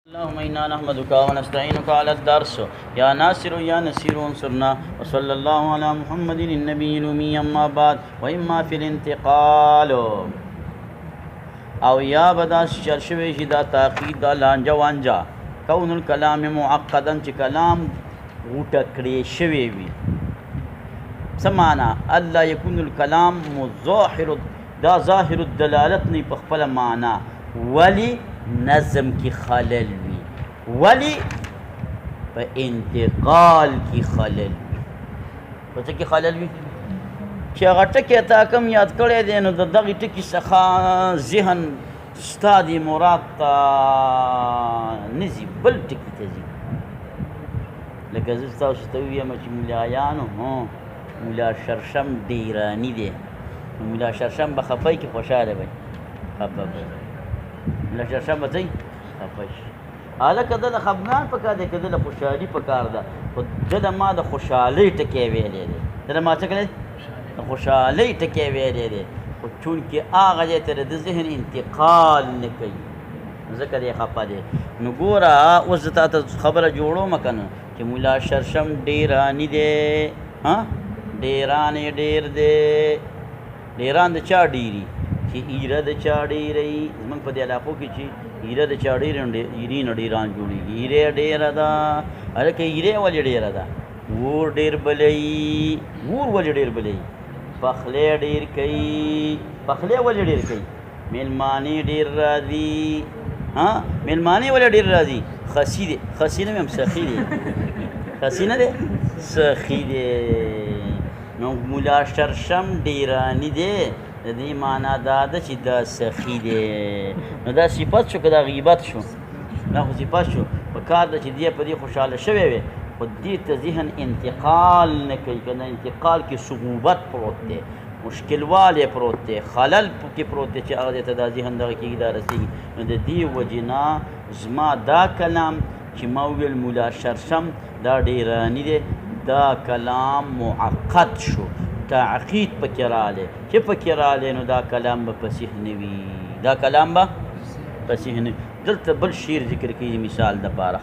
اللهم إنا نحمدك ونستعينك على الدرس يا ناصر يا نصير انصرنا وصلى الله على محمد النبي الأمي أما بعد وإما في الانتقال او یا بدا شرشوی شي دا تاقید دا لانجا وانجا کون الکلام معقدا چې کلام غوټه کړی شوی وي سمانا الله يكون الكلام مظاهر دا ظاهر الدلالت نه په خپل معنا ولی نظم کی خلل وي ولی په انتقال کی خلل وي په څه کې خلل وي چې هغه ټکي تا کم یاد کړی دی نو د دغې ټکي څخه ذهن ستا د مراد ته نه ځي بل ټکي ته ځي لکه زه ستاسو ته ووایم چې ملایانو ملا شرشم ډیراني دی نو ملا شرشم به خفی کې خوشحاله وی خفه به ملا شرشم به ځئ خفه شي هلکه ده د خفګان په کار دی که ده د خوشحالي په کار ده خو ده د ما د خوشحالۍ ټکی ویلی دی ده د ما څه کړی د خوشحالۍ ټکی ویلی دی خو چونکې هغه ځای ته د ذهن انتقال نه کوي ځکه دی خفه دی نو ګوره اوس زه تا ته خبره جوړوم که نه چې ملا شرشم ډیراني دی ډیران یې ډیر دی ډیران د چا ډیري چې ایره د چا ډیرئ زموږ په دې علاقو کې چې ایره د چا ډیرې ایرې نه ډیران جوړېږي ایرې ډیره ده هلکه ایرې ولې ډیره ده اور ډیر بلوي اور ولې ډیر بلوي پخلی ډیر کوي پخلی ولې ډیر کوي میلمانې ډیر راځي میلمانې ولې ډیر راځي خسي دی خسي نه ویم سخي دی خسي نه دی سخي دی نو ملا شرشم ډیراني دی د دې معنا دا ده چې دا سخي دی نو دا صفت شو که دا غیبت شو دا خو صفت شو په کار ده چې دی په دې خوشحاله شوی وي خو دې ته ذهن انتقال نه کوي که نه انتقال کې صعوبت پروت دی مشکلوالی پروت دی خلل کې پروت دی چې هغه دې ته دا ذهن دغه کېږي دا رسېږي نو د دې وجې نه زما دا کلام چې ما وویل ملا شرشم دا ډیراني دی دا کلام معقد شو تعقید پکې رالی چې پکې رالی نو دا کلام به فصیح نه وي دا کلام به فصیح نه وي دلته بل شعر ذکر کېږي مثال دپاره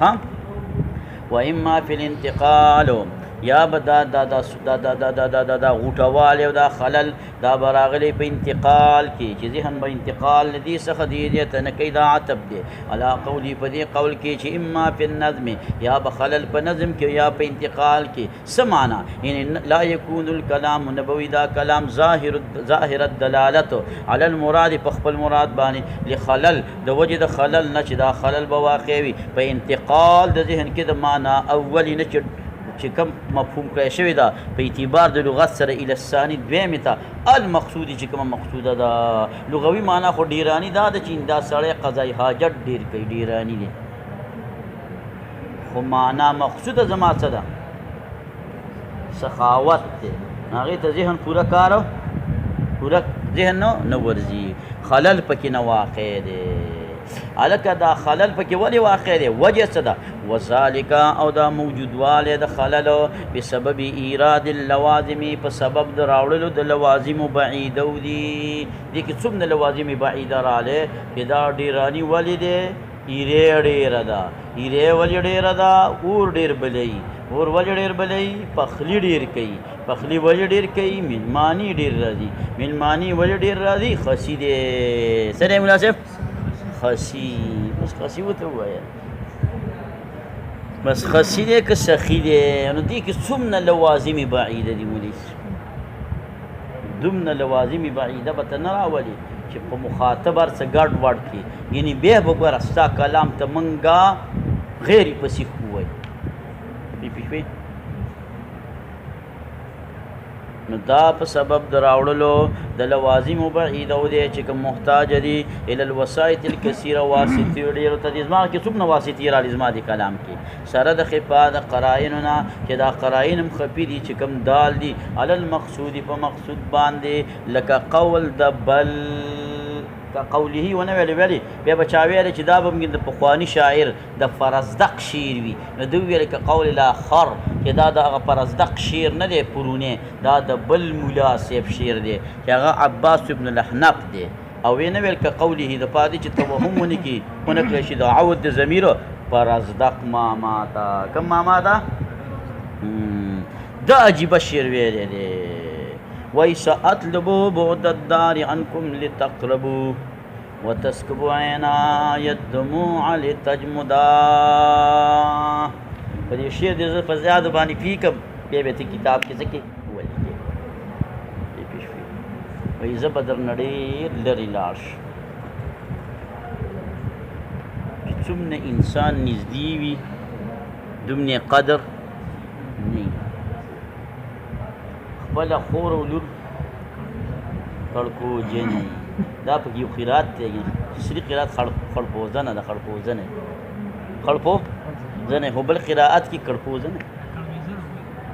واما فی الانتقال یا به دا غوټوالی او دا خلل دا به راغلی په انتقال کې چې ذهن به انتقال له دې څخه دې ته نه کوي دا عتب دی علا قولي په دې قول کې چې اما فی النظم یا به خلل په نظم کې یا په انتقال کې څه معنا یعنی لا یکون الکلام نبوي دا کلام ظاهر الدلالت علی المراد په خپل مراد باندې لخلل د وجې د خلل نه چې دا خلل به واقع وي په انتقال د ذهن کې د معنا اولی نه چې کم مفهوم کړی شوې ده په اعتبار د لغت سره الی الثاني دویمې ته المقصودي چې کومه مقصوده ده لغوي معنا خو ډیراني دا ده چې دا سړی قضای حاجت ډیر کوي ډیراني دی خو معنا مقصوده زما څه ده سخاوت دی هغې ته ذهن پوره کار پوره ذهن نه ورځي خلل پکې نه واقع دی هلکه دا خلل پکې ولې واقع دی وجه څه ده وذالک او دا موجودوالی د خللو بسبب ایراد اللوازم په سبب د راوړلو د لوازمو بعیدو دي دې کې څومره لوازم بعیده رالی چې دا ډیراني ولې دی ایرې ډیره ده ایرې ولې ډیره ده اور ډیر بلوي اور ولې ډیر بلوي پخلی ډیر کوي پخلی ولې ډیر کوي میلماني ډیر راځي میلماني ولې ډیر راځي خسي دی څه دی مناسب خسی بس خسی ورته ووایه بس خسی دی که سخي دی نو دې کې څومره لوازم بعیده دي مولیس دومره لوازم بعیده به ته نه راولي چې په مخاطب هر څه ګډ وډ کړي یعنې بیا به ګوره ستا کلام ته منګه غیر فصیح ووایي پوه شوې نو دا په سبب د راوړلو د لوازمو بعیدو دی چې کوم محتاج دي الی الوسایط الکثیره واسطې ډېرو ته دي زما کې څومره واسطې راغلي زما د کلام کې سره د خفا د قراینو نه چې دا قراین هم خفي دي چې کوم دال دي علی المقصود په مقصود باندې لکه قول د بل قوله ونه ویلې بیا به چا ویلې چې دا به د پخواني شاعر د فرزدق شعر وي نو دوی ویلې که قول الاخر چې دا د هغه فرزدق شعر نه دی پرونی دا د بل ملا صاحب شعر دی چې هغه عباس ابن الاحنف دی او وی نه ویل که قوله د پادې چې توهم ونه کړي ونه کړی شي د عود د ضمیر پر ازدق ماما ته کوم ماما ته دا عجیبه شعر ویلی دی وایي سأطلبو بعد الدار عنکم لتقربوا وتسكبوا عناي الدموع لتجمدا په دې شعر د زه په زیادو باندې پوه کړم بیا به ته کتاب کې څه کې ولیکې وایي زه به درنه ډېر لرې لاړ شم چې څومره انسان نږدې وي دومره قدر نه خپله خور او لور کړکوجن دا پکې یو قرات دی سري قرات خړپوزنه ده خړپوزنه خړپوزنه خو بل قراءت کې کړپوزنه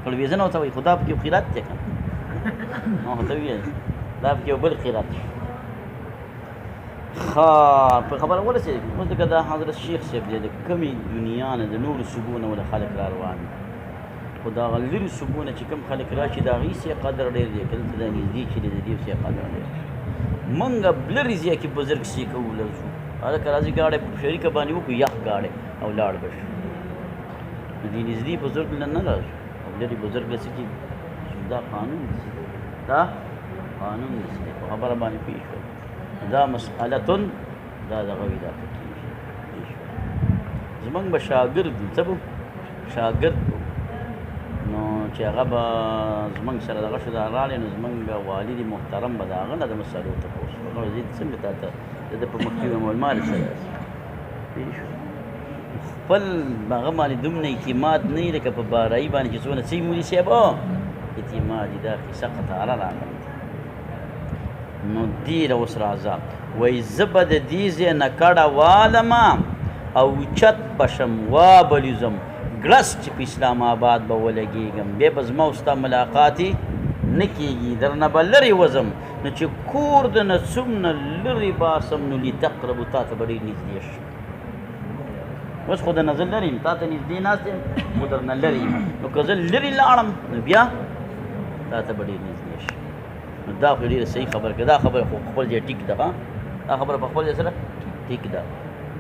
کړویزنه ورته وایي خو دا پکې یو قرات دی که نه ورته وویل دا پکې یو بل قرات ښه په خبره ورسېږي اوس لکه دا حضرت شیخ صاحب دی د کمې دنیا نه د نورو صوبو نه ول خلک را روان دي خو دا هغه لرې صوبو نه چې کوم خلک راشي د هغې سې قدر ډېر دی که دلته دا نږدې چې دی د دې سې قدر ډېر دی منګ لرې ځای کې بزرګ سې کولی شو هلکه راځي ګاډی په شریکه باندې وکړو یخ ګاډی او لاړ به شو د دې نږدې بزرګ له نه راشو او لرې بزرګ له څه کېږي دا قانون دی دا قانون دی په خبره باندې پوه شول دا مسئلتون دا دغه وي دا پکې زمونږ به شاګرد وي څه به شاګرد نو چې هغه به زمونږ سره دغه شو دا راغلی نو زمونږ والد محترم به د هغه نه د مسلو تپوس وکړو زه څنګه تا ته د په مخکې ویم المال سره خپل هغه باندې دومره اعتماد نه وي لکه په بارایي باندې چې څونه څه مولي صاحب اعتماد یې دا قصه قطاره راغلی نو ډېره اوس راځه وایي زه به د دې ځای نه کډه والمه او چت به شم وابلوزم ګړس چې په اسلام آباد به ولګېږم بیا به زما او ستا ملاقاتې نه کېږي درنه به لرې وځم نو چې کور د نه څومره لرې باسم نو لتقربو تا ته به ډېر نږدې شم اوس خو درنه زه لرې یم تا ته نږدې ناست یم خو درنه لرې یم نو که زه لرې لاړم نو بیا تا ته به ډېر نږدې شم نو دا خو ډېره صحیح خبره که دا خبره خو خپل ځای ټیک ده دا خبره په خپل ځای سره ټیک ده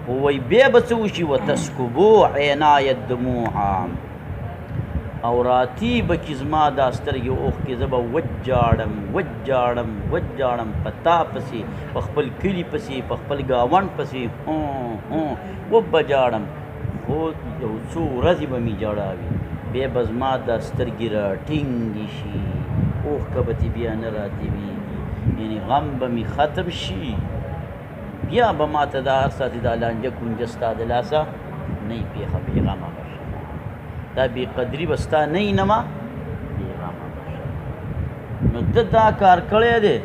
خو وایي بیا به څه وشي وتسکبو عنای الدموع او راتی به چې زما دا سترګې اوښکې زه به وجاړم وجاړم وجاړم په تا پسې په خپل کلي پسې په خپل ګاونډ پسې وبجاړم خو یو څو ورځې به مې ژړا وي بیا به زما دا سترګې راټینګې شي اوښکه به تې بیا نه راتېوېږي یعنې غم به مې ختم شي بیا به ما ته دا هر ساتې دا لانجه کونجه ستا د لاسه نه یې پېښه بېغمه به شم دا بېقدري به ستا نه یي نه ما بېغمه به شم نو ده دا کار کړی دی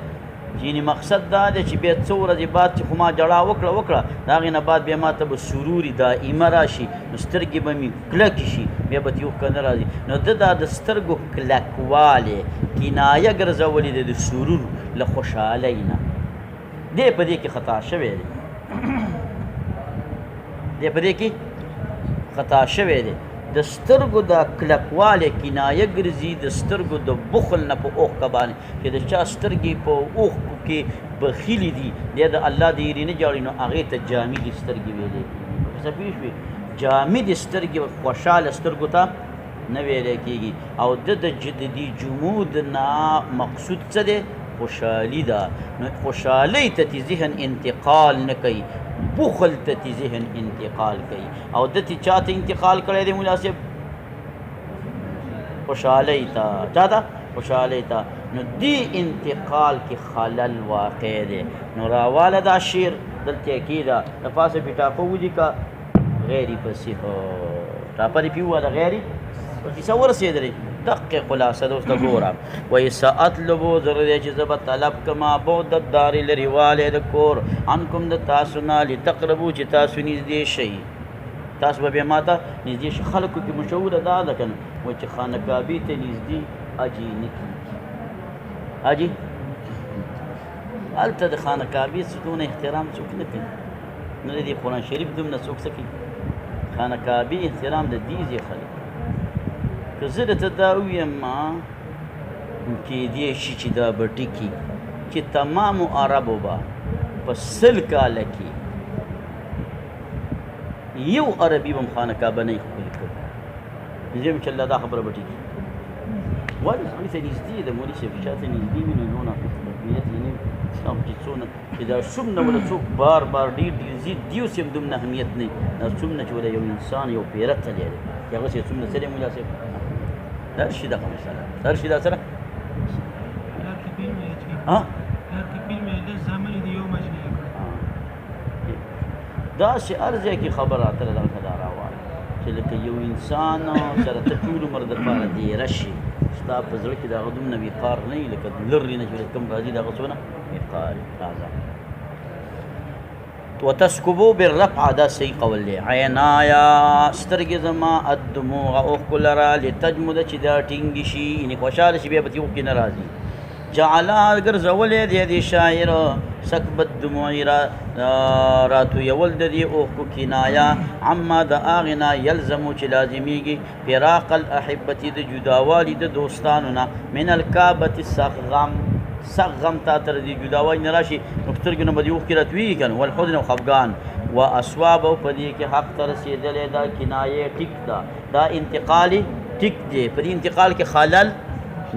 یعنې مقصد دا دی چې بیا څو ورځې بعد چې خو ما جړا وکړه د هغې نه بعد بیا ما ته به سروري دائمه راشي نو سترګې به مې کلکې شي بیا به تې اوښکه نه راځي نو ده دا د سترګو کلکوالی کنایه ګرځولې ده د سرور له خوشحالۍ نه دی په دې کې خطا شوی دی دی په دې کې خطا شوی دی د سترګو د کلکوالی کنایه ګرځي د سترګو د بخل نه په اوښکه باندې چې د چا سترګې په اوښکو کې بخیلې دي دی د الله د یېرې نه جاړي نو هغې ته جامدې سترګې ویلی کېږي څه پوه شوې جامدې سترګې خوشحاله سترګو ته نه ویلی کېږي او د دې جمود نه مقصود څه دی خوشحالي ده نو خوشحالۍ ته تې ذهن انتقال نه کوي بخل ته تې ذهن انتقال کوي او ده تې چا ته انتقال کړی دی ملا صاحب خوشحالۍ ته چا ته خوشحالۍ ته نو دې انتقال کې خلل واقع دی نو راواله دا شعر دلته یې کېده د پاسه پې ټاپه ولیکه غیري پسې ټاپه دې پې وواله غیري کیسه ورسېدلې دقیق خلاصه ده اوس ته ګوره وایي سأطلبو زر دی چې زه به طلب کما بعد الدارې لرې والی د کور عنکم د تاسو نه لتقربو چې تاسو نږدې شئ تاسو به بیا ما ته نږدې شئ خلکو کې مشهوره دا ده که نه وایي چې خانه کعبې ته نږدې حجي نه کېږي حجي هلته د خانه کعبې څه دونه احترام څوک نه کوي نه د دې قرآن شریف دومره څوک څه کوي خانه کعبې احترام د دې ځای خلک که زه درته دا ووایم کېدی شي چې دا به ټکي چې تمامو عربو به په 100 کاله کې یو عربي به هم خانقاه به نه ښکلې کړې. زه یم چې الله دا خبره به ټیکي ولې سړي ته نږدې د مولوي صاحب شاته نږدې وي نو نور اهمیت یې نه وي. اسلام چې څونه چې دا څومره ولا څوک بار بار ډېر زیات دیوس هم دومره اهمیت نه وي. دا څومره چې ولا یو انسان یو پیرت تللی دی چې هغسې څومره څه دی مولا صاحب دا شي دغه مسله دا شي دا سره داسې هر ځای کې خبره اتره دغه دا راواله چې لکه یو انسان سره ته ټول عمر دپاره دیره شي ستا په زړه کې د هغه دومره وقار نه وي لکه لرې نه چې کوم راځي د هغه څونه وقار تازه. وتسکبو بالرفع دا صحیح قول دی. عینایا سترګې زما الدموع اوښکو لره لتجمد چې دا ټینګې شي یعنې خوشحاله شي بیا به دې اوښکې نه راځي. جعلا ګرځولی دی دې شاعر سکب الدموع راتویول د دې اوښکو کنایه عما د هغې نه یلزمو چې لازمیږي فراق الاحبتي د جداوالي د دوستانو نه من الکابة سخت غم تا تر دې جداوالي نه راشي نو په سترګو نه به دې اوښکې راتویږي که نه والحزن او خفګان و اصوابه په دې کې حق ته رسېدلی دا کنایې ټیک ده دا انتقالي ټیک دی په دې انتقال کې خلل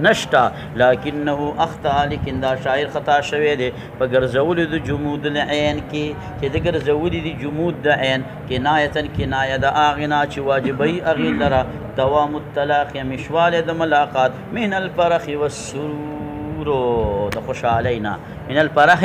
نشتا لکنه اخطا لیکن دا شاعر خطا شوی دی په ګرځولو د جمود العین کې چې د ګرځولي د جمود د عین کنایتا کنایه د هغې نه چې واجبوي هغې لره دوام التلاقي مشوالی د ملاقات من الفرح والسرور د خوشحالۍ نه من الفرح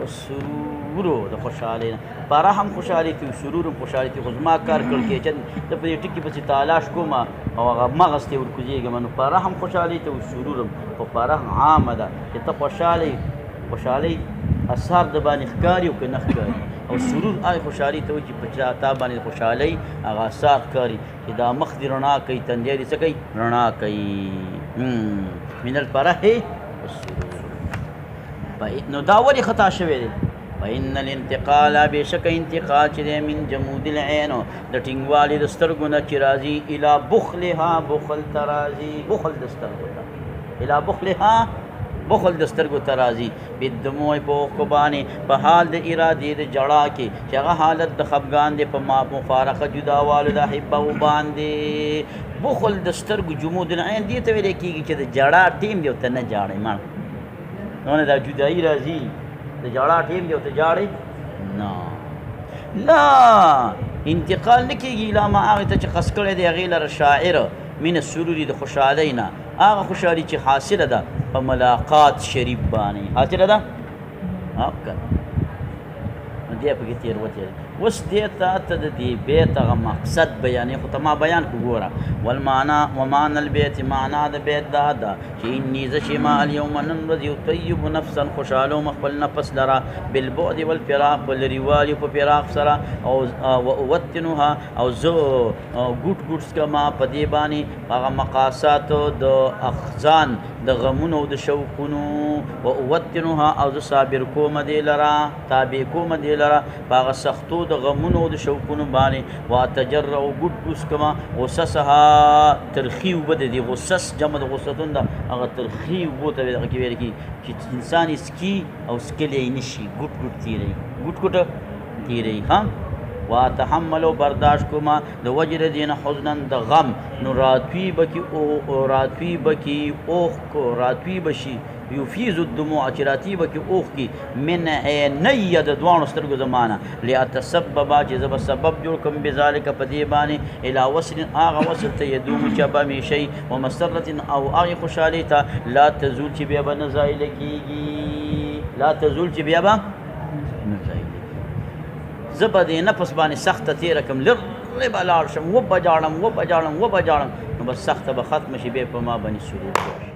والسرور د خوشحالۍ نه فرح هم خوشحالي کوي سرور هم خوشحالي کوي خو زما کار کړ کې چې زه په دې ټکي پسې تالاش کوم او هغه مغز ته ورکوزېږم نو فرح هم خوشحالي ته سرور هم خو فرح عامه ده چې ته خوشحالۍ اثار د باندې ښکاري او که نه ښکاري او سرور هغې خوشحالي ته وایي چې په تا باندې خوشحالۍ هغه اثار ښکاري چې دا مخ دې رڼا کوي تندی دې څه کوي رڼا کوي من الفرح والسرور. نو دا ولې خطا شوی دی فإن الانتقال بشک انتقال چې دی من جمود العین د ټینګوالي د سترګو نه چې راځي الی بخلها بخل ته راځي بخل د سترګو ته الی بخلها بخل د سترګو ته راځي بالدموع په اوښکو باندې په حال د ارادې د جړا کې چې هغه حالت د خفګان دی په مفارقه جداوالو د احبو باندې بخل د سترګو جمود العین دې ته ویلی کېږي چې د جړا ټیم دی او ته نه جاړئ مړ نو نه دا جدایي راځي د جړا ټیم دی او ته جاړئ نه لا انتقال نه کېږي لا ما هغې ته چې قص کړی دی هغې لره شاعر من السروري د خوشحالۍ نه هغه خوشحالي چې حاصله ده په ملاقات شریف باندې حاصله ده نو دی پکې تېروتې اوس دې ته ته د دې بیت هغه مقصد بیانې خو ته ما بیان کړو ګوره والمعنا ومعنى البیت معنا د بیت دا ده چې اني زه چې ما اليوم نن ورځ یطیب نفسا خوشحالوم خپل نفس لره بالبعد والفراق په لرېوالي په فراق سره او واوتنها او زه ګوټ ګوټ څکما په دې باندې هغه مقاصاتو د اخزان د غمونو او د شوقونو واوتنها او زه صابر کومه دې لره تابع کومه دې لره په هغه سختو د غمونو او د شوقونو باندې واتجرع ګوټ ګوټ څکما غصصها ترخي اوبه د دې غصص جمع د غصتون ده هغه ترخي اوبو ته هغه کې ویل کېږي چې انسان یې څکي او څکلی یې نه شي ګوټ ګوټ تېروي ګوټ ګوټه تېروي ها واتحملو برداشت کوما د وجه د دې نه حزنا د غم نو راتوی بکي اوښکو راتوی بشي یفیض الدموع چې راتوی بکي اوښکي من عینی د دواړو سترګو زمانه لاتسببا چې زه به سبب جوړ کړم بذلک په دې باندې الی وصل هغه وصل ته یدوم چې به همیشئ ومسرة او هغې خوشحالۍ ته لا تزول چې بیا به نه زایله کېږي لا تزول چې بیا به نه زایله زه به دې نفس باندې سخته تېره کړم لرې به لاړ شم وبجاړم نو بس سخته به ختمه شي بیا په ما باندې سرور جوړ شي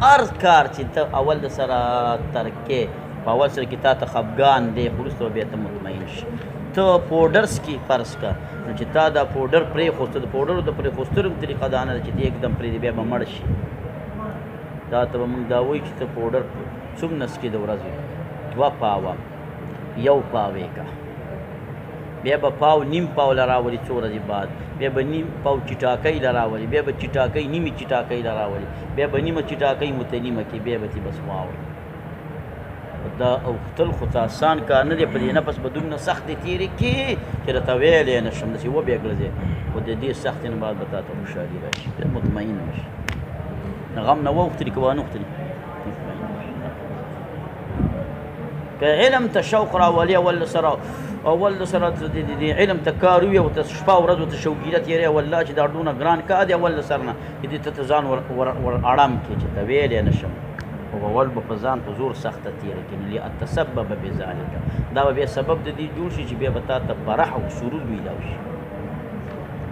هر کار چې ته اول د سره ترک کې په اول سره کې تا ته خفګان دی خو وروسته بیا ته مطمئن شي ته پوډرس کې فرض کړه نو چې تا دا پوډر پرېښوسته د پوډرو د پرېښوستلو هم طریقه دا نه ده چې ته یکدم پرېږدې بیا به مړ شي دا ته به موږ دا وایو چې ته پوډر څومره څکې د ورځې 2 پاوه یو پاوې کا بیا به پاو نیم پاو لراولي څو ورځې بعد بیا به نیم پاو چټاکۍ لراولي بیا به چټاکۍ نیمې چټاکۍ لراولي بیا به نیمه چټاکۍ متنیمه کې بیا به تې بس واوړي دا اوختل خو ته آسان کار نه دی په دې نفس به دومره سختې تېرې کړي چې راته ویلی نه شم داسې وبې ګرځې خو د دې سختې نه بعد به تا ته خوشحالي را شي مطمئن به شي غم نه واوختلي که وانه اوختلي که علم ته شوق راولي اول سره د علم ته کار وي او ته شپه ورځ ورته شوقیره تېرې والله چې دا ډونه ګران کار دی اول سر نه چې دې ته ځان ور اړم کړي چې ته ویلی نه شم خو اول به په ځان په زور سخته تېره کړي لاتسبب بذلک دا به بیا سبب د دې جوړ شي چې بیا به تا ته فرح او سرور میلاو شي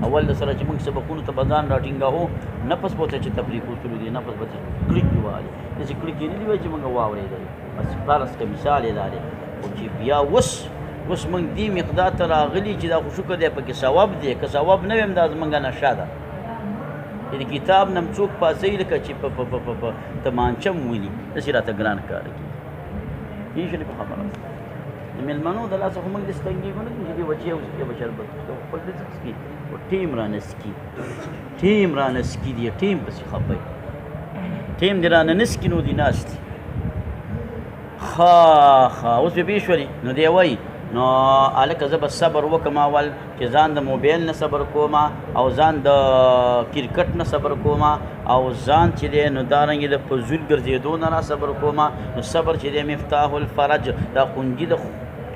اول سره چې موږ سبقونو ته به ځان راټینګاوو نفس به ورته چې تفریح وتلو دي نفس به کړیک دي والي داسې کړیک یې نه دي وایي چې موږ واورېدل بس فرض که مثال یې دا دی خو چې بیا اوس موږ دې مقدار ته راغلي چې دا خو شکر دی پکې ثواب دی که ثواب نه وي هم دا زموږ نشه ده د کتاب نه م څوک پاڅوي لکه چې په تمانچه م ولي داسې راته ګران کار کېږي پېژنې په خبره د مېلمنو د لاسه خو موږ داسې تنګېږو نه چې دې بچې اوسکي به شربت خپل دې څه څکي خو ټیم رانه سکي دي ټیم پسې خفه ټیم دې رانه نه سکي نو دې ناست دي ښه اوس به پېښ شولې نو دی وایي نو هلکه زه به صبر وکړم اول چې ځان د موبایل نه صبر کوم او ځان د کرکټ نه صبر کوم او ځان چې دی نو دارنګې د فضول ګرځېدو نه را صبر کوم نو صبر چې دی مفتاح الفرج دا قنجي د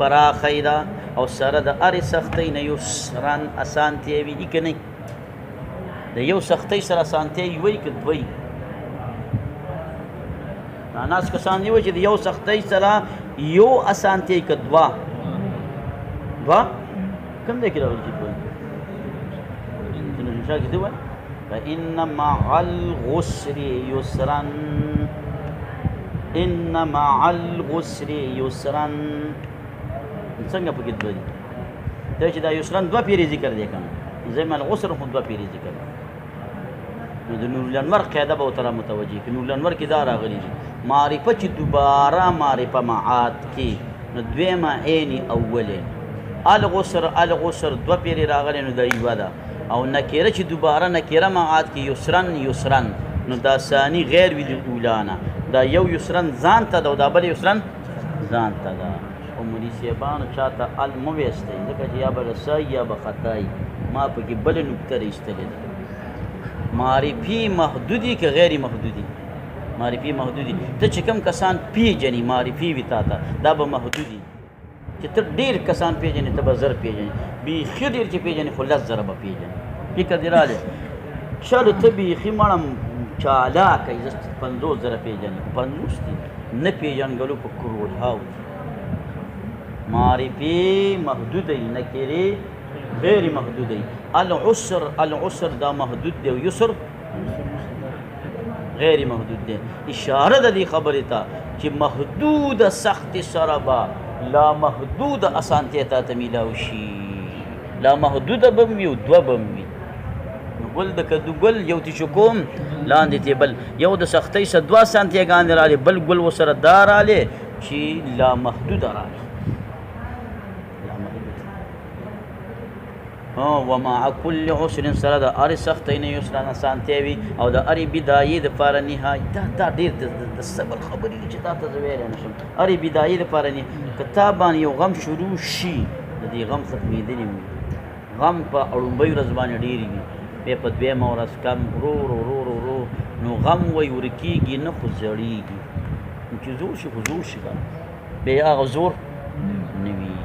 پراخی ده او سره د هرې سختۍ نه یسرن اسانتیا وي که نه د یو سختۍ سره اسانتیا وي که دوی ناس کسان دي وایي چې د یو سختۍ سره یو اسانتیا که دوه کوم دی کې راغلي چې دوی نشا کې دی وایي فإن مع العسر يسرا إن مع العسر يسرا څنګه پکې دوه دي دا چې دا یسرا دوه پیرې ذکر دی که نه زم العسر خو دوه پیرې ذکر دی نو د نور الانور قاعده به ورته را متوجه کړي نور الانور کې دا راغلي دي معرفه چې دوباره معرفه معاد کې نو دویمه عین اولین الغسر دوه پیرې راغلي نو دا یوه ده او نکیره چې دوباره نکیره معاد کې یسرن نو دا ثاني غیر وي د اولانه دا یو یسرن ځان ته ده او دا بل یسرن ځان ته ده او مولي صاحبانو چاته ال مه ویستی ځکه چې یا به رسایي یا به خطایي ما پکې بله نکته راایستلې ده معرفي محدودي که غیر محدودي معرفي محدودي ته چې کوم کسان پیژنې معرفي وي تا ته دا به محدودي چې ته ډېر کسان پیژنې ته به زر پیژنې بیخي ډېر چې پیژنې خو 10 زره به پیژنې فکر دې رالی چلو ته بیخي مړم چالاکه یې زه 50 زره پیژنې 50 دي نه پیژنګلو په کروڑهاو دي معرفي محدودی نکرې غیر محدودی العسر دا محدود دی او یسر غیر محدود دی اشاره ده دې خبرې ته چې محدود سخت سره به لا محدود اسانتیا تا ته میلاو شي لا محدوده به وي او دوه به وي نو ګل د کدو ګل یو تی چې کوم لاندې تی بل یو د سختۍ سره دوه اسانتیاګانې راغلې بل ګل ورسره دا راغلې چې لا محدوده راغلې ومع كل عسر سره د هرې سختۍ نه یسرا اسانتیا وي او د هرې بدایې دپاره نهایي دا ډېر د صبر خبرې دي چې تا ته زه ویلی نه شم هرې بدایې دپاره که تا باندې یو غم شروع شي د دې غم ختمېدلې وي غم په اړومبۍ ورځ باندې ډېر وي بیا په دویمه ورځ کم ورو نو غم وی ورکېږي نه خو زړېږي چې زور شي خو زور شي بیا هغه زور نه وي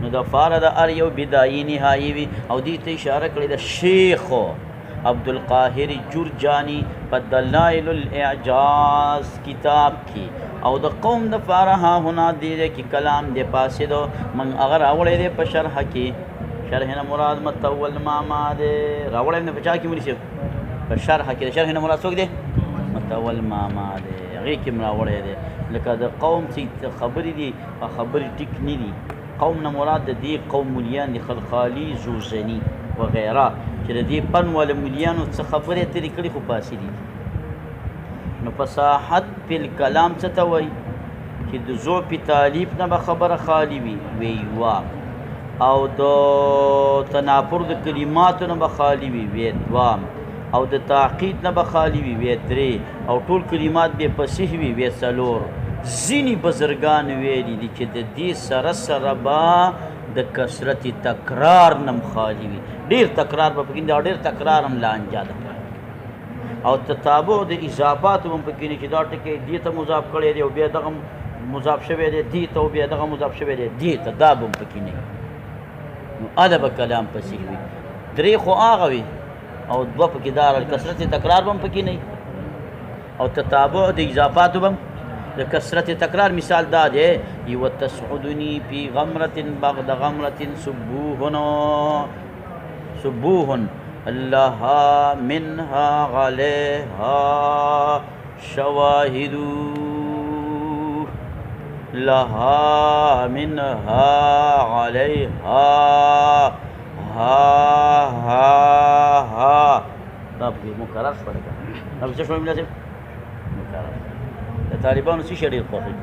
نو د فاره د هر یو بدایي نهایي وي او دې ته اشاره کړې ده شیخ عبدالقاهر جرجاني په دلائل الاعجاز کتاب کې او د قوم د فاره ها هنا دې کې کلام دې پاسې دو من هغه راوړی دی په شرح کې شرح نه مراد متول ماما دی راوړی نه په چا کې ونیسي په شرح کې د شرح نه مراد څوک دی متول ماما دی هغې کې م راوړی دی لکه د قوم چې خبرې دي خبرې ټیک نه دي قوم نه مراد د دې قوم مولیان دي خلخالي زوزني وغیره چې د دې پن والا مولیانو څه خبرې ترې کړي خو فاسدي دي نو فصاحت په کلام څه ته وایي چې د ذوق تعلیف نه به خبره خالي وي ویوا او د تنافر د کلماتو نه به خالي وي وی دوام او د تعقید نه به خالي وي وی درې او ټول کلمات به فصیح وي وی څلور ځینې بزرګان ویلي دي چې د دې سره سره به د کثرت تکرار نم خالي وي ډېر تکرار به پکې دا ډېر تکرار هم لانجه ده او تتابع د اضافاتو هم پکې نه چې دا ټکی دې ته مضاف کړی دی او بیا دغه مضاف شوی دی دې ته او بیا دغه مضاف شوی دی دې ته دا به هم پکې نه وي نو ادب کلام پسې وي درې خو هغه وي او دوه پکې دا کثرت تکرار به هم پکې نه او تتابع د اضافاتو به هم د کثرت تکرار مثال دا دی یو تسعدنی فی غمرة بعد غمرة سبوح لها منها عليها شواهد لها منها عليها ها دا پکې مکرر شوی ده دا څه شوی ملا صاحب مکرر د طالبانو څه شی ډېر خوښوي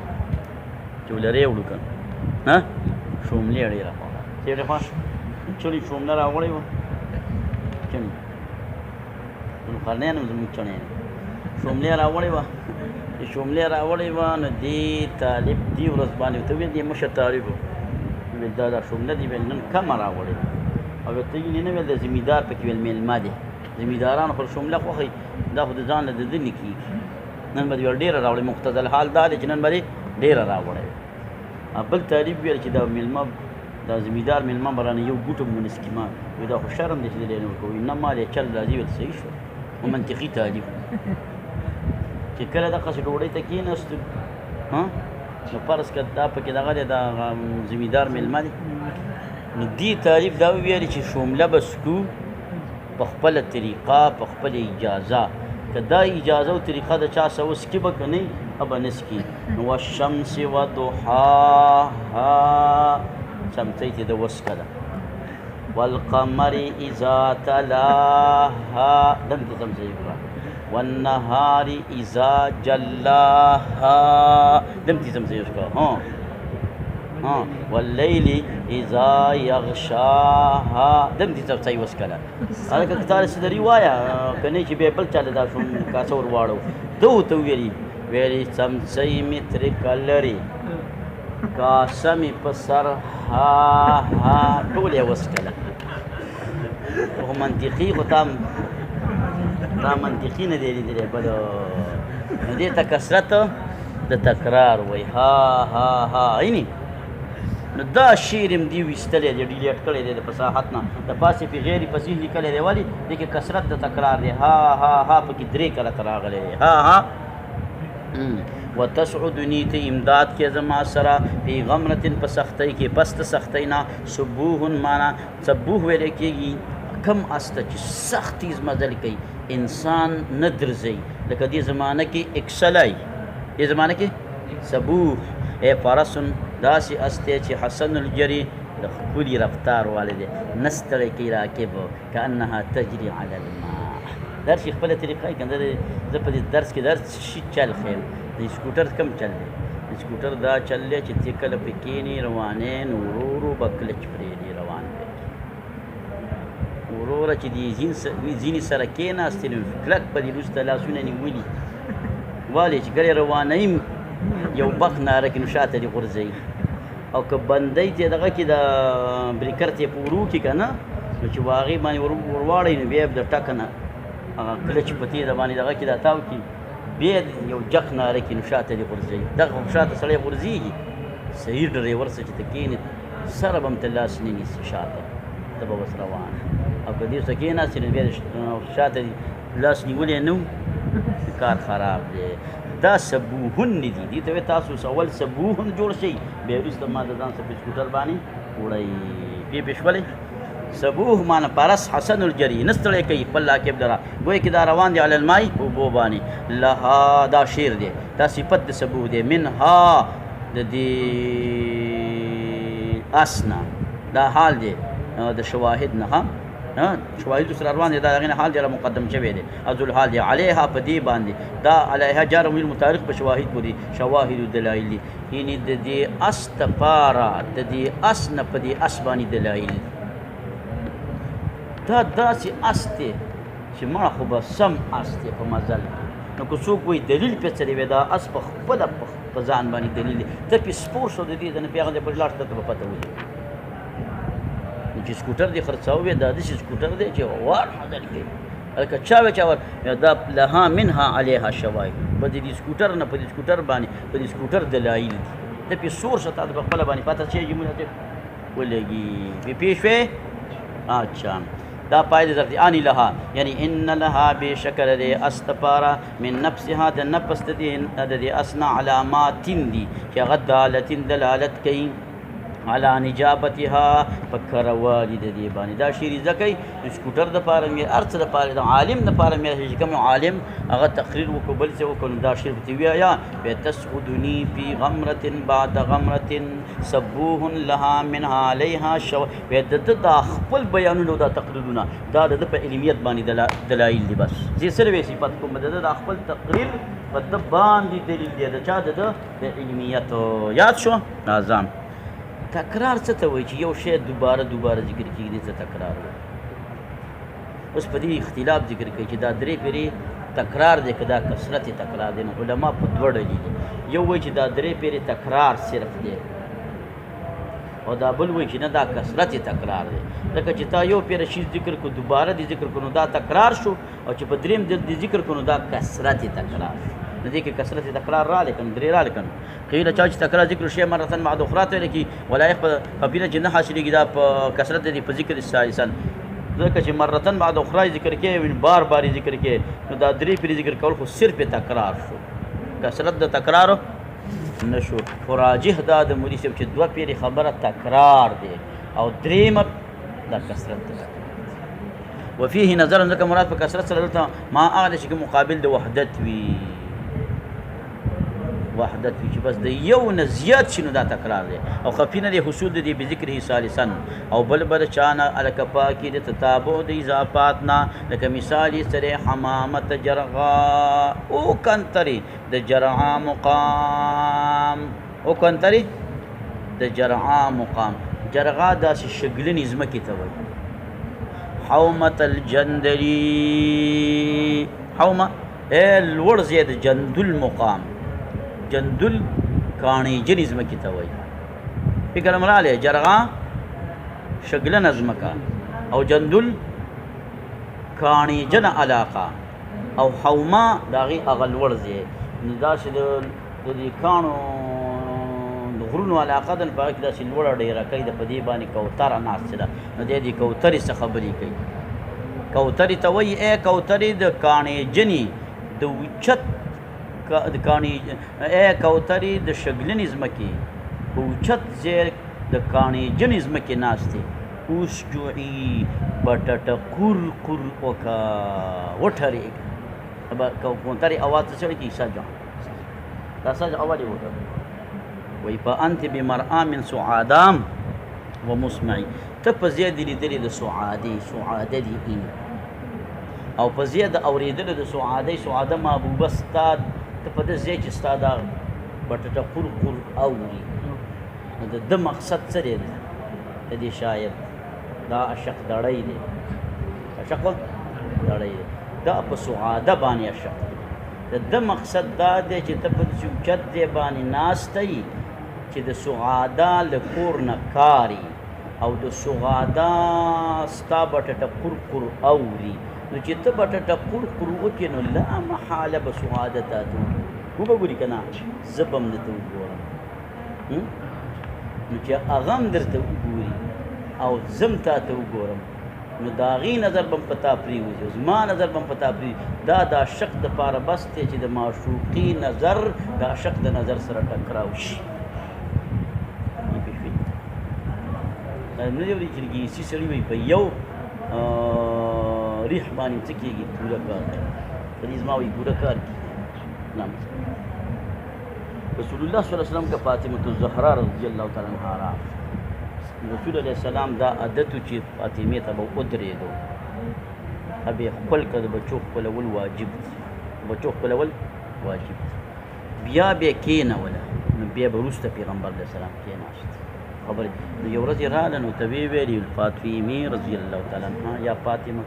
چې ولرې وړو که ها شوملې ډېره خوښه چې ډېره خوښ چړي شومله راوړی وه چڼې ذوالقرنین هم زموږ چڼې دی شوملې راوړې وه چې شوملې راوړې وه نو دې طالب دې ورځ باندې ورته ویل دې مشر طالب ویل دا شومله دې ویل نن کمه راوړې او ورته یې نه ویل د زمیندار پکې ویل میلمه دی زمینداران خو شومله خوښوي دا خو د ځان له د ده نه کېږي نن به دې ور ډېره راوړې مقتضى الحال دا دی چې نن به دې ډېره راوړې بل طالب ویل چې دا میلمه دا زمیندار میلمه به رانه یو ګوټ هم ونه څکي ما وایي دا خو شرم دی چې دی نه ورکوي نه ما دی چل راځي ویل صحیح شو خو منطقي طالب چې کله دقسې ډوډۍ ته کېناستو نو فرض که دا پکې دغه دی دا زمیندار میلمه دی نو دې طالب دا وویلې چې شومله به څکو په خپله طریقه په خپله اجازه که دا اجازه او طریقه د چا څه وڅکي به که نه وي به نه څکي نو والشمس وضحاها څمڅۍ ته د وسکه ده والقمر اذا تلاها دلته څمڅۍ وکړه والنهار اذا جلاها دلته څمڅۍ وکړه والليل اذا يغشاها دلته څمڅۍ وسکه ده هلکه که تا رسېدلي وایه که نه چې بیا بل چا له دا شوم کاسه ور واړو ده ورته ویلي څمڅۍ مې ترېکه لرې کاسه مې په سر ټول یې وسکله خو منطقي خو تا منطقي نه دی لیدلی بل نو دې ته کثرت د تکرار وایي عیني نو دا شعر هم دې ویستلی دی ډیلیټ کړی دی د فصاحت نه د پاسې پې غیر فصیح لیکلی دی ولې دې کې کثرت د تکرار دی پکې درې کلته راغلی دی وتسعدنی ته امداد کې زما سره فی غمرة په سختۍ کې پس د سختۍ نه سبوح معنا سبوح ویلی کېږي کم استه چې سخت تیز مزل کوي انسان نه درځي لکه دې زمانه کې اکسلی دې زمانه کې سبوح فرس داسې اس دی چې حسن الجري د ښکلي رفتار والی دی نه ستړی کوي راکب کانها تجري علی الماء درس یې خپله طریقه یې کنه زه په دې درس کې درس شي چل خیم د سکوټر کم چل دی د سکوټر دا چل دی چې ته کله پې کښېنې روانې نو ورو ورو به کلچ پرېږدي روان دی ورو وروره چې د ځینې سره کښېناستې نو کلک به دې وروسته لاسونه نیولي والې چې کله یې روانوي یو بخ ناره کې نو شاته دې غورځوي او که بندۍ ته دغه کې د بریکر ته یې په ورو کې که نه نو چې په هغې باندې ورواړئ نو بیا یې د ټکه نه هغه کلچ په تېزه باندې دغه کې دا تاو کړي بیا یو جق ناره کې نو شاته دې غورځوي دغه خو شاته سړی غورځېږي صحیح ډریور څه چې ته کښېنې سره به هم ته لاس نه نیسي شاته ته به بس روان او که دې ورسره کښېناستې نو بیا شاته لاس نیولی نه و کار خراب دی دا سبوهن دي دې ته وایي تاسو اول سبوهن جوړ شئ بیا وروسته ما د ځان سره په سکوټر باندې وړئ پې شولئ سبوه معنی پرس حسن الجری نه ستړی کوي خپل راکب لره ګویا کې دا روان دی علی الماء په اوبو باندې لها دا شعر دی دا صفت د سبوه دی منها د دې اسنا دا حال دی د شواهد نه شواهد سره روان دی دا هغې نه حال دی را مقدم شوی دی ازل حال دی علیها په دې باندې دا علیها جار ویل متعلق په شواهد پورې شواهد دلایل دي یعنې د دې اس دپاره د دې اس نه په دې اس باندې دلایل دا داسې اس دی چې مړه خو به سم اس دی په مزل نو که څوک وایي دلیل پې څه دی وایي دا اس په خپله په ځان باندې دلیل دی ته پې سپور شو د دې د نه پې هغه ځای پورې لاړ ته به پته ولګي نو چې سکوټر دې خرڅاوه وایي دا داسې سکوټر دی چې وار مزل کوي هلکه چا وایي چا دا لها منها علیها شواهد به د دې سکوټر نه په دې سکوټر باندې په دې سکوټر دلایل دي ته پې سور شه تا ته په خپله باندې پته چې مناسب ولګي پې پوه شوې اچھا دا پای د انی لها یعنی ان لها بشکر د استپارا من نفسها د نفس د اسنا علامات دي چې هغه دلالت کوي على نجابتها فکروالي د دې باندې دا شیریزه کوي سکوټر د پاره مې هر څه د پاره د عالم د پاره مې چې کوم عالم هغه تقریر وکړو بل څه وکړو دا شیر ته ویا بتسعدني في غمرة بعد غمرة سبوه لها منها عليها شو د خپل بیانونه دا تقریرونه دا د په علمیت باندې دلایل دي بس زه سره صفات کوم د خپل تقریر په د باندې دلیل دی دا چا د علمیت یاد شو اعظم تکرار څه ته وایي چې یو شی دوباره ذکر کېږي څه تکرار وایي اوس په دې اختلاف ذکر کوي چې دا درې پیرې تکرار دی که دا کثرت تکرار دی نو علما په دوه ډلې دي یو وایي چې دا درې پیرې تکرار صرف دی او دا بل وایي چې نه دا کثرت تکرار دی لکه چې تا یو پیره شي ذکر کو دوباره دې ذکر کو نو دا تکرار شو او چې په درېیم ځل دې ذکر کو نو دا کثرت تکرار شو نو دې کې کثرت تکرار راغلی که نو درې راغلی که نو قیل چا چې تکرار ذکر شی مرتن بعد اخرى ته ویل کي ولا خپینه چې نه حاصلېږي دا په کثرت دی په ذکر ثالثا ځکه چې مرتن بعد اخرى ذکر کوي بار بار ذکر کوي نو دا درې پیرې ذکر کول خو صرف تکرار شو کثرت د تکرار نشو فراجح دا د مولوي صاحب چې دوه پیرې خبره تکرار دی او درېیمه دا کثرت دی وفيه نظر ځکه مراد په کثرت سره دلته ما هغه چې مقابل د وحدت وي چې بس د یو نه زیات شي نو دا تکرار دی او خفینه دی حصول دی بذکره ثالثا او بل چانه الکه پاکي د تتابع د اضافات نه لکه مثال سره حمامت جرغا او کنتری د جرعا مقام او کنتری د جرعا مقام جرغا داسې شګلنې ځمکې ته وایي حومت الجندلي حومه لوړ ځای د جندل مقام جندل کاڼي جنې ځمکې ته وایي فکر مې راغلی جرغا شګلنه ځمکه او جندل کاڼي جنه علاقه او حومه د هغې هغه لوړ ځای نو داسې د دې کاڼو د غرونو علاقه ده نو په هغه کې داسې لوړه ډېره کوي د په دې باندې کوتره ناستې ده نو دی دې کوترې څه خبرې کوي کوترې ته وایي ای کوترې د کاڼې جنې د اوچت د کاڼي کوترې د شګلنې ځمکې په اوچت ځای د کاڼې جنې ځمکې ناستې اوس جوعي بټټه قر وکړه وټرېږه کوترې اواز څه سړی کړي سجع دا سجع اول یې وکړه وایي فانت بمرآ من سعادام و مسمعي ته په ځای د لیدلې د سعاده دي او په ځای د اورېدلو د سعاده محبوبه ستا ته په دې ځای چې ستا دا بټټه قر اوري نو د ده مقصد څه دی د دې شاعر دا عشق دړی دی عشق دړی دی دا په سعاده باندې عشق دی د ده مقصد دا دی چې ته په داسې اوچت ځای باندې ناسته یي چې د سعاده له کور نه کاري او د سعاده ستا بټټه قر اوري نو چې ته بټټه قر وکړې نو لا محاله به سعاده تا ته وګوري وبه ګوري که نه زه به هم درته وګورم نو چې هغه هم درته وګوري او زه هم تا ته وګورم نو د هغې نظر به هم په تا پرېوځي او زما نظر به هم په تا پرېوځي دا د عشق دپاره بس دی چې د معشوقي نظر د عشق د نظر سره ټکراو شي نه دی وایي چې ګیسي سړي وایي په یو ریح باندې څه کېږي پوره کار کوي زما وایي پوره کار کوي رسول الله صلی الله علیه وسلم که فاطمة الزهرا رضی الله تعالی عنها راغله رسول علیه السلام دا عادت و چې فاطمې ته به ودرېدو به یې ښکل کړه د بچو ښکلول واجب دي بچو ښکلول واجب دي بیا به یې کېنوله نو بیا به وروسته پیغمبر علیه السلام کېناست خبرې نو یو ورځ یې راغله نو ته ویې ویلې فاطمې رضی الله تعالی عنها یا فاطمه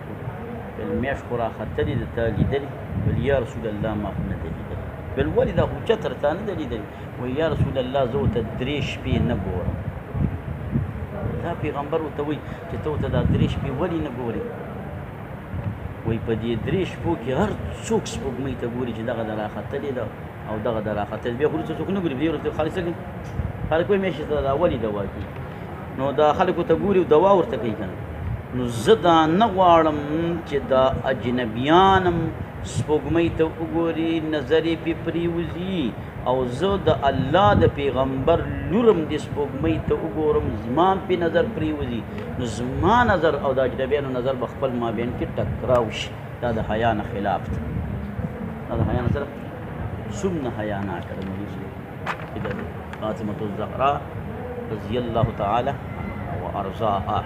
المياش خو راختلي د تا لیدلې ویل یا رسول الله ما خو نه ده لیدلې ویل ولې دا خو چتر تا نه ده لیدلې وایي یا رسول الله زه ورته 3 شپې نه ګورم دا پیغمبر ورته وایي چې ته ورته دا 3 شپې ولې نه ګورې وایي په دې 3 شپو کې هر څوک سپوږمۍ ته ګوري چې دغه د راختلې ده او دغه د راختلې بیا خو وروسته څوک نه ګوري دې ورته خالص کوي خلک وایي میاشتې ته دا ولې دوا کوي نو دا خلکو ته ګوري او دوا ورته کوي که نه نو زه دا نه غواړم چې دا اجنبیانم سپوږمۍ ته وګوري نظر یې پرې پرېوځي او زه د الله د پیغمبر لورم د سپوږمۍ ته وګورم زما پې نظر پرېوځي نو زما نظر او د اجنبیانو نظر به خپل مابین کې ټکراو شي دا د حیا نه خلاف ده دا د حیا نه سره څومره حیا ناکه ده مولوي صاحب چې د فاطمة الزهرا رضی الله تعالی وارضاها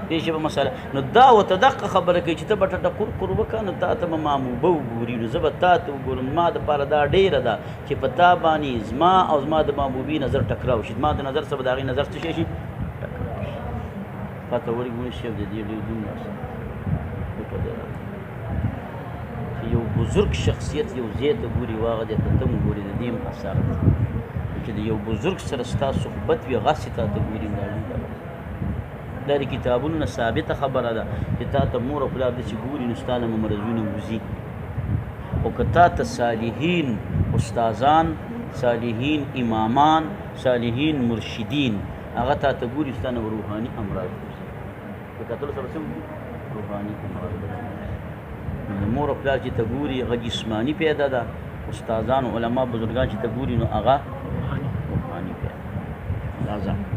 دې شی په مسله نو دا ورته دقه خبره کوي چې ته به ټټه قر وکړه نو تا ته به ماموبه وګوري نو زه به تا ته وګورم ما دپاره دا ډېره ده چې په تا باندې زما او زما د محبوبي نظر ټکراو شي زما د نظر سره به د هغې نظر څه شی شي ټکراو شي پته ورګ مونږ شي د دې ډېر دومره چې یو بزرګ شخصیت یو ځای ته ګوري واغه دې ته ته هم ګوري د دې هم اثر ده چې د یو بزرګ سره ستا صحبت وي هغسې تا ته ګوري دا د کتابونو نه ثابته خبره ده چې تا ته مور او پلار داسې ګوري نو ستا نه مرضونه وځي او که تا ته صالحین استادان صالحین امامان صالحین مرشدین هغه تا ته ګوري ستا نه روحاني امراض وځي په کتلو سره څه روحاني امراض نو د مور او پلار چې ته ګوري هغه جسماني پیدا ده استادان علما بزرګان چې ته ګوري نو هغه روحاني پیدا راځه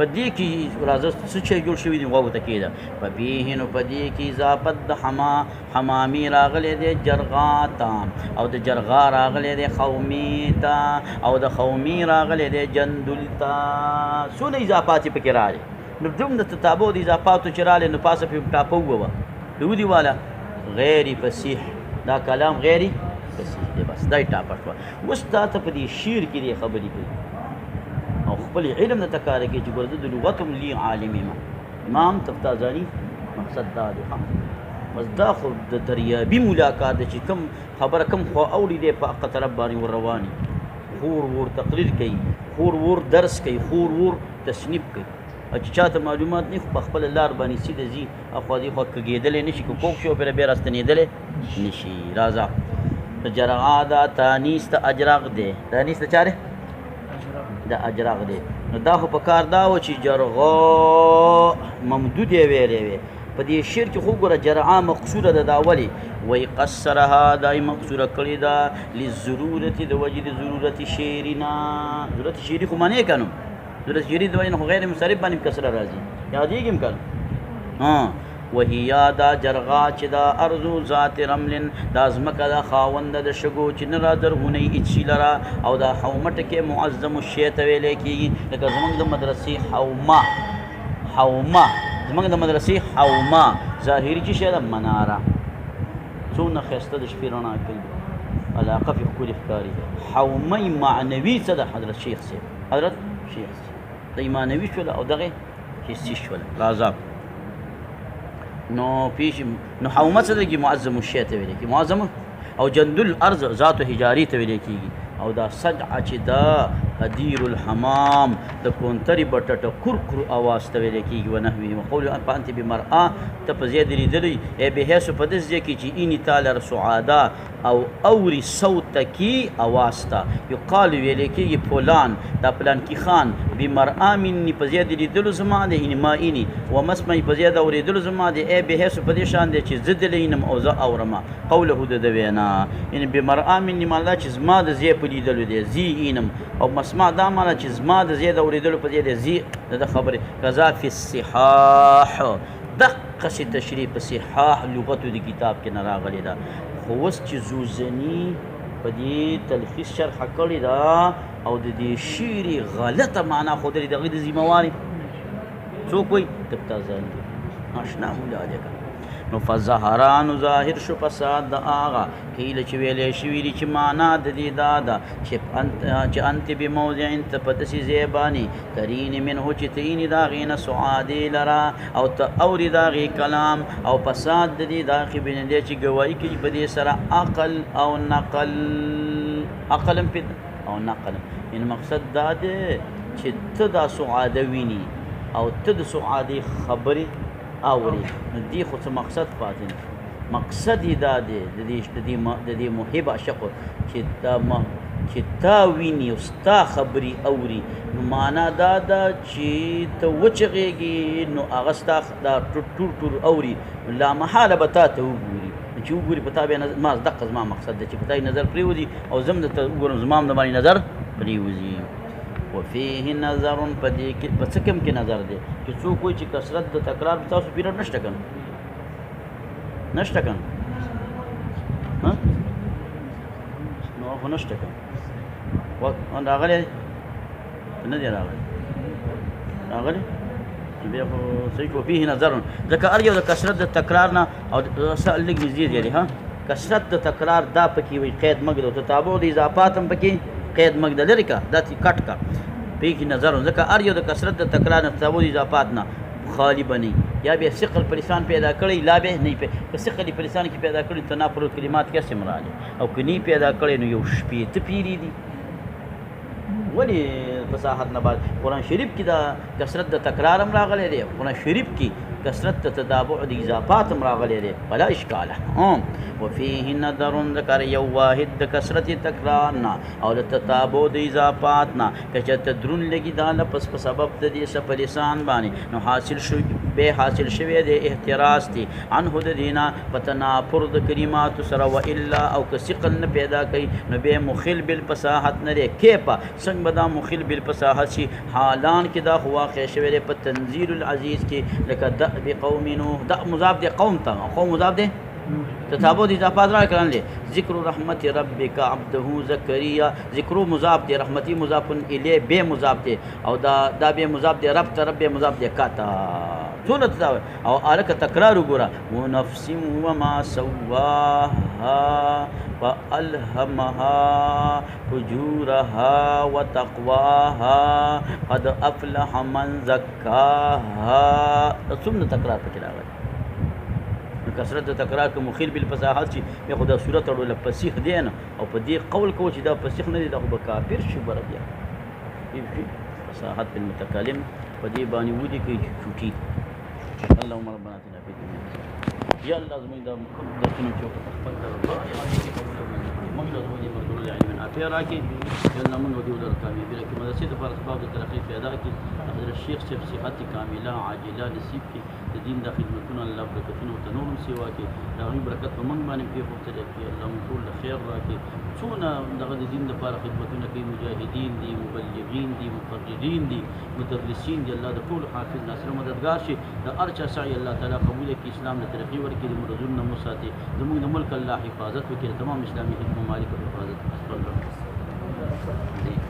په دې کې راځه څه شی جوړ شوي دي غوږو ته کېده په بیه نو په دې کې اضافت د حمامي راغلی دی جرغا ته او د جرغا راغلی دی خومي ته او د خومي راغلی دی جندل ته څونه اضافات یې پکې راغلي نو دوم د تتابع د اضافاتو چې راغلی نو پاسه پې ټاپه ووه دودي والا غیر فصیح دا کلام غیر فصیح دی بس دا یې ټاپه شوه اوس تا ته په دې شعر کې دې خبرې کوي او خپل علم نه تکاره کوي چې ګوره زه د لغت هم لي عالم یم امام تفتازاني مقصد دا دی بس دا خو د دریابي ملاقات دی چې کوم خبره کوم خوا اوړي دی په حقه طرف باندې ور رواني خور ور تقریر کوي خور ور درس کوي خور ور تصنیف کوي او چې چاته معلومات نه خو په خپله لار باندې سیده ځي اخوا دې خوا کږېدلی نه شي که کوږ شي او پرې بیا راستنېدلی نه شي راځه د جرغا دا تانیس د اجراق دی تانیس د چا دی د اجراق دی نو دا خو په کار دا و چې جرغا ممدود یې ویلی وی په دې شعر کې خو ګوره جرعا مقصوره ده دا ولې وایي قصرها دا یې مقصوره کړې ده لضرورت د وجې د ضرورت شعرنا ضرورت شعري خو منې که نو ضرورت شعري د وجې نه خو غیر منصرف باندې کسره راځي یادېږي هم که وهي دا جرغا چې دا ارضو ذات رملن دا ځمکه دا خاونده د شګو چې نه را زرغونی هېڅ شي لره او دا حومټه کې معظم الشی ته ویلی کېږي لکه زموږ د مدرسې حومه زموږ د مدرسې حومه ظاهري چې شی ده مناره څومره ښایسته د شپې رڼا کوي علاقه پې ښکلې ښکاري حومه معنوي څه ده حضرت شیخ صاحب د معنوي شوله او دغې حسي شوله راځه نو پیش نو حومه څه دی معظم الشی ته ویلی کېږي معظم او جندل الارض ذات حجاري ته ویلی کېږي او دا سجعه چې دا هدیر الحمام د کونترې بټټه کرکر اواز ته ویلی کېږي ونحوې وقول فانت بمرآه ته په ځای د لیدلی ای بحیثو په داسې ځای کې چې ایني تالر سعاده او اوري صوتکی اواز ته یقال ویلی کېږي فلان دا پلانکي خان بمرآه مني په ځای د لیدلو زما دی ایني ما ایني ومسمعي په ځای د اورېدلو زما دی ای بحیثو په دې شان دی چې زه دلی اینم او زه اورمه قوله د ده وینا یعنې بمرآه مني مانا چې زما د ځای په لیدلو دی زی اینم او مسمع دا مانا چې زما د ځای د اورېدلو په ځای دی زی د ده خبرې کذا فی الصحاح دقسې تشریح په صحاح لغتو د کتاب کې نه راغلې ده خو اوس چې زوزني په دې تلخیص شرحه کړې ده او د دې شعري غلطه معنا ښودلې د هغې د ذمهوارې څوک وایي تفتازاني آشنا مولا دی که نو فظهران ظاهر شو فساد د آغا قیل چې ویلې شوي دي چې معنا د دې دا ده چې انت بموضع ته په داسې ځای باندې کرین منه چې ته یې د هغې نه سعادې لره او ته اورې د هغې کلام او فساد د دې دا خبرې دی چې ګواهي کوي په دې سره عقل او نقل عقل هم او نقل یعنې مقصد دا دی چې ته دا سعاده ویني او ته د سعادې خبرې اوري نو دې خو څه مقصد پاتې نه مقصد یې دا دی د دې محب عاشقو چې تا ویني او ستا خبرې اوري نو معنا دا ده چې ته وچغېږي نو هغه ستا دا ټور اوري لا محاله به تا ته وګوري چې وګوري په تا بیا ما دقه زما مقصد دی چې په تا یې نظر پرېوځي او زه هم درته وګورم زما هم د باندې نظر پرېوځي وفيه نظر په دې کې په څه کې نظر دی چې څوک وایي چې کثرت د تکرار په تاسو پیریډ نشته که نشته که نو خو نشته که راغلی نه دی راغلی بیا خو صحیح خو فيه نظر ځکه هر یو د کثرت د تکرار نه او لږ نږدې دی ها کثرت د تکرار دا پکې وایي قید مږد او تتابع د اضافات هم پکې قید مږد لرې که دا کټ که پې کې نظر ځکه هر یو د کثرت د تکرار نه تتابع د اضافات نه خالی بنی یا بیا ثقل پر لسان پیدا کړی لا به نه که ثقل پر لسان کې پیدا کړی تنافر کلمات کیسې مراجع او که نی پیدا کړی نو یو شپېته پیري دي ولې فصاحت نه بعد قرآن شریف کې دا کثرت د تکرار هم راغلی دی قرآن شریف کې کثرت د تتابع د اضافات هم راغلی دی فلا اشکاله وفيه نظر ذکر یو واحد د کثرت تکرار نه او د تتابع د اضافات نه که چېرته دروند لګي دا لفظ په سبب د دې څه په لسان باندې نو حاصل شوی دی احتراز دی عنه د دې نه په تنافر د کلماتو سره والا او که ثقل نه پیدا کوي نو بیا مخل بالفصاحت نه دی کیپه څنګه به دا مخل بالفصاحت شي حالان کې دا خو واقع شوی دی په تنزیل العزیز کې لکه دأب قوم نوح دا مضاف دی قوم ته قوم مضاف دی تتابع د اضافات را کړل دي ذکر رحمت ربک عبده زکریا ذکر مضاف دی رحمتی مضاف الیه به مضاف دی او دا به مضاف دی رب ته رب مضاف دی کاتا څونه تداوي او الک تکرار وګوره ونفس وما سواها فالهمها فجورها وتقواها قد افلح من زکاها څومره تکرار پکې راغلی کثرت د تکرار که مخیل بالفصاحت شي بیا خو دا صورت اړوله فصیح دی نه او په دې قول کوو چې دا فصیح نه دی دا خو به کافر شي بره بیا فصاحت بالمتکلم په دې باندې ولیکئ چې چوټي اللهم ربنا اتنا فی الدنیا یا الله زموږ دا درسونه چې په خپل موږ له زموږ مردود العلم عافیه راکړي یا الله موږ ودې ولر کامیابي راکړي مدرسې دپاره اسباب د ترقۍ پیدا کړي حضرت شیخ صاحب صحت کامله عاجله نصیب کړي د دین د خدمتونو الله برکتونه ورته نور هم سیوا کړي د هغوی برکت په موږ باندې پرېښودلی کړي الله موږ ټول له خیر راکړي څونه دغه د دین لپاره خدمتونه کوي مجاهدین دي مبلغین دي مقررین دي مدرسین دي الله د ټولو حافظ ناصر مددګار شي د هر چا سعی الله تعالی قبول کړي اسلام له ترقي ورکړي د مرضونو نه وساتي زموږ د ملک الله حفاظت وکړي تمام اسلامي ممالک حفاظت وکړي